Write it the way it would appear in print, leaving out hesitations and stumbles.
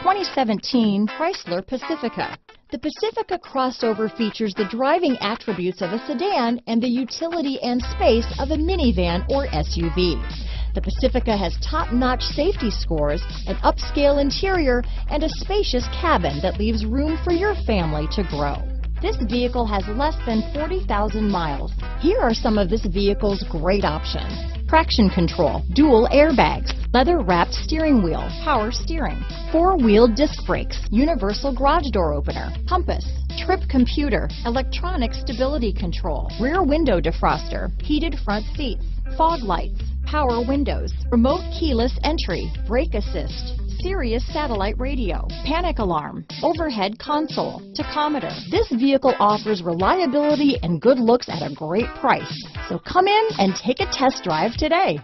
2017 Chrysler Pacifica. The Pacifica crossover features the driving attributes of a sedan and the utility and space of a minivan or SUV. The Pacifica has top-notch safety scores, an upscale interior, and a spacious cabin that leaves room for your family to grow. This vehicle has less than 40,000 miles. Here are some of this vehicle's great options: traction control, dual airbags, leather-wrapped steering wheel, power steering, four-wheel disc brakes, universal garage door opener, compass, trip computer, electronic stability control, rear window defroster, heated front seats, fog lights, power windows, remote keyless entry, brake assist, Sirius satellite radio, panic alarm, overhead console, tachometer. This vehicle offers reliability and good looks at a great price. So come in and take a test drive today.